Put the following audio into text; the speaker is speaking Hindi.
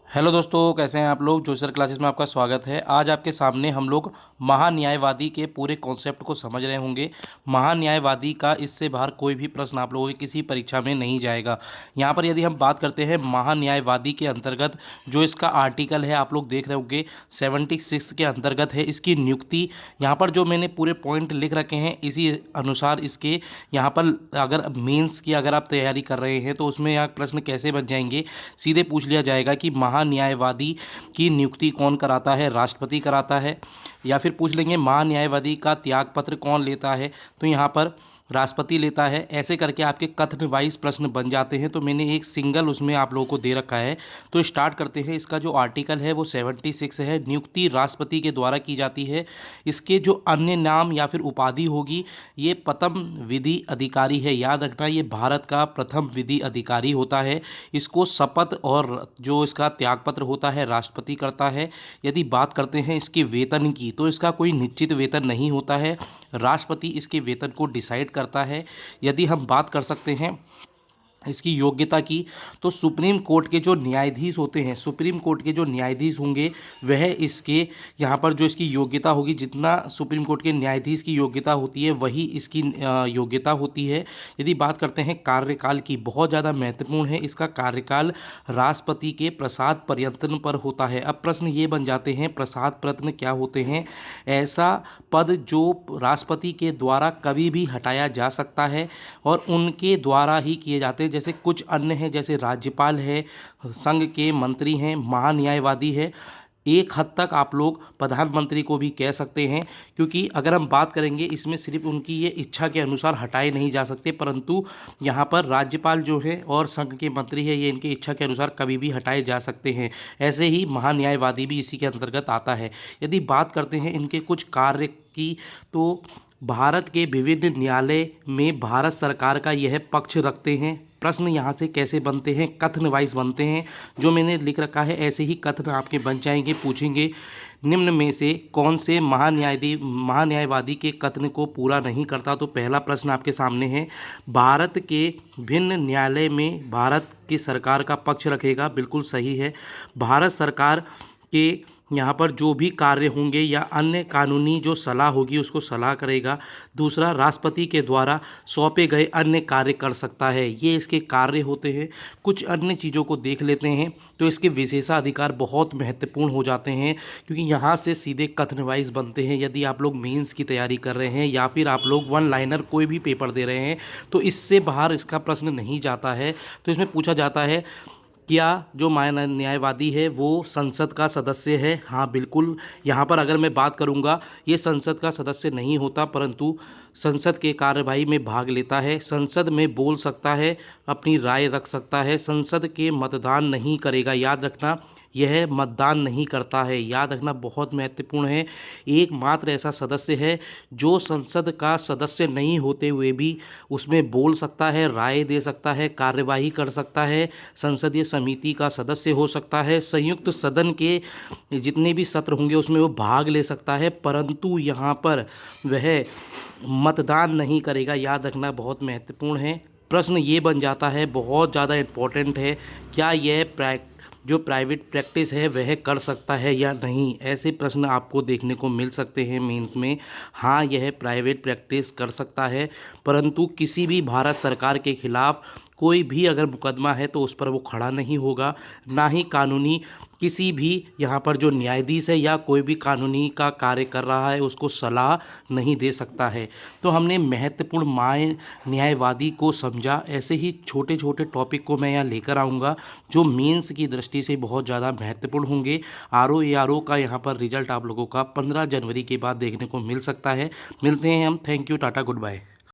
हेलो दोस्तों, कैसे हैं आप लोग। जोसर क्लासेस में आपका स्वागत है। आज आपके सामने हम लोग महान्यायवादी के पूरे कॉन्सेप्ट को समझ रहे होंगे। महान्यायवादी का इससे बाहर कोई भी प्रश्न आप लोगों की किसी परीक्षा में नहीं जाएगा। यहाँ पर यदि हम बात करते हैं महान्यायवादी के अंतर्गत, जो इसका आर्टिकल है आप लोग देख रहे होंगे 76 के अंतर्गत है इसकी नियुक्ति। यहाँ पर जो मैंने पूरे पॉइंट लिख रखे हैं इसी अनुसार इसके यहाँ पर अगर मेंस की अगर आप तैयारी कर रहे हैं तो उसमें यहाँ प्रश्न कैसे बन जाएंगे, सीधे पूछ लिया जाएगा कि महान्यायवादी की नियुक्ति कौन कराता है, राष्ट्रपति कराता है। या फिर पूछ लेंगे महान्यायवादी का त्यागपत्र कौन लेता है, तो यहाँ पर राष्ट्रपति लेता है। ऐसे करके आपके कथन वाइज प्रश्न बन जाते हैं। तो मैंने एक सिंगल उसमें आप लोगों को दे रखा है। तो स्टार्ट करते हैं। इसका जो आर्टिकल है वो 76 है। नियुक्ति राष्ट्रपति के द्वारा की जाती है। इसके जो अन्य नाम या फिर उपाधि होगी, ये प्रथम विधि अधिकारी है। याद रखना, ये भारत का प्रथम विधि अधिकारी होता है। इसको शपथ और जो इसका त्यागपत्र होता है राष्ट्रपति करता है। यदि बात करते हैं इसके वेतन की, तो इसका कोई निश्चित वेतन नहीं होता है, राष्ट्रपति इसके वेतन को डिसाइड करता है। यदि हम बात कर सकते हैं इसकी योग्यता की, तो सुप्रीम कोर्ट के जो न्यायाधीश होते हैं, सुप्रीम कोर्ट के जो न्यायाधीश होंगे वह इसके यहाँ पर जो इसकी योग्यता होगी, जितना सुप्रीम कोर्ट के न्यायाधीश की योग्यता होती है वही इसकी योग्यता होती है। यदि बात करते हैं कार्यकाल की, बहुत ज़्यादा महत्वपूर्ण है। इसका कार्यकाल राष्ट्रपति के प्रसाद पर्यंतन पर होता है। अब प्रश्न ये बन जाते हैं, प्रसाद पर्यंतन क्या होते हैं। ऐसा पद जो राष्ट्रपति के द्वारा कभी भी हटाया जा सकता है और उनके द्वारा ही किए जाते हैं। जैसे कुछ अन्य हैं, जैसे राज्यपाल है, संघ के मंत्री हैं, महान्यायवादी है। एक हद तक आप लोग प्रधानमंत्री को भी कह सकते हैं, क्योंकि अगर हम बात करेंगे इसमें सिर्फ उनकी ये इच्छा के अनुसार हटाए नहीं जा सकते, परंतु यहाँ पर राज्यपाल जो है और संघ के मंत्री है ये इनकी इच्छा के अनुसार कभी भी हटाए जा सकते हैं। ऐसे ही महान्यायवादी भी इसी के अंतर्गत आता है। यदि बात करते हैं इनके कुछ कार्य की, तो भारत के विभिन्न न्यायालय में भारत सरकार का यह पक्ष रखते हैं। प्रश्न यहाँ से कैसे बनते हैं, कथन वाइज बनते हैं। जो मैंने लिख रखा है ऐसे ही कथन आपके बन जाएंगे। पूछेंगे निम्न में से कौन से महान्यायवादी के कथन को पूरा नहीं करता। तो पहला प्रश्न आपके सामने है, भारत के भिन्न न्यायालय में भारत की सरकार का पक्ष रखेगा। बिल्कुल सही है। भारत सरकार के यहाँ पर जो भी कार्य होंगे या अन्य कानूनी जो सलाह होगी उसको सलाह करेगा। दूसरा, राष्ट्रपति के द्वारा सौंपे गए अन्य कार्य कर सकता है। ये इसके कार्य होते हैं। कुछ अन्य चीज़ों को देख लेते हैं तो इसके विशेषाधिकार बहुत महत्वपूर्ण हो जाते हैं, क्योंकि यहाँ से सीधे कथन वाइज बनते हैं। यदि आप लोग मेंस की तैयारी कर रहे हैं या फिर आप लोग वन लाइनर कोई भी पेपर दे रहे हैं तो इससे बाहर इसका प्रश्न नहीं जाता है। तो इसमें पूछा जाता है, क्या जो न्यायवादी है वो संसद का सदस्य है। हाँ बिल्कुल। यहाँ पर अगर मैं बात करूँगा, ये संसद का सदस्य नहीं होता, परंतु संसद के कार्यवाही में भाग लेता है, संसद में बोल सकता है, अपनी राय रख सकता है। संसद के मतदान नहीं करेगा। याद रखना, यह मतदान नहीं करता है। याद रखना, बहुत महत्वपूर्ण है। एकमात्र ऐसा सदस्य है जो संसद का सदस्य नहीं होते हुए भी उसमें बोल सकता है, राय दे सकता है, कार्यवाही कर सकता है, संसदीय समिति का सदस्य हो सकता है, संयुक्त सदन के जितने भी सत्र होंगे उसमें वो भाग ले सकता है, परंतु यहाँ पर वह मतदान नहीं करेगा। याद रखना, बहुत महत्वपूर्ण है। प्रश्न ये बन जाता है, बहुत ज़्यादा इम्पोर्टेंट है, क्या यह जो प्राइवेट प्रैक्टिस है वह कर सकता है या नहीं। ऐसे प्रश्न आपको देखने को मिल सकते हैं मेंस में। हाँ, यह प्राइवेट प्रैक्टिस कर सकता है, परंतु किसी भी भारत सरकार के खिलाफ कोई भी अगर मुकदमा है तो उस पर वो खड़ा नहीं होगा। ना ही कानूनी किसी भी यहाँ पर जो न्यायाधीश है या कोई भी कानूनी का कार्य कर रहा है उसको सलाह नहीं दे सकता है। तो हमने महत्वपूर्ण न्यायवादी को समझा। ऐसे ही छोटे छोटे टॉपिक को मैं यहाँ लेकर आऊँगा जो मेंस की दृष्टि से बहुत ज़्यादा महत्वपूर्ण होंगे। RO का यहाँ पर रिजल्ट आप लोगों का 15 जनवरी के बाद देखने को मिल सकता है। मिलते हैं हम। Thank you, ta-ta, good bye.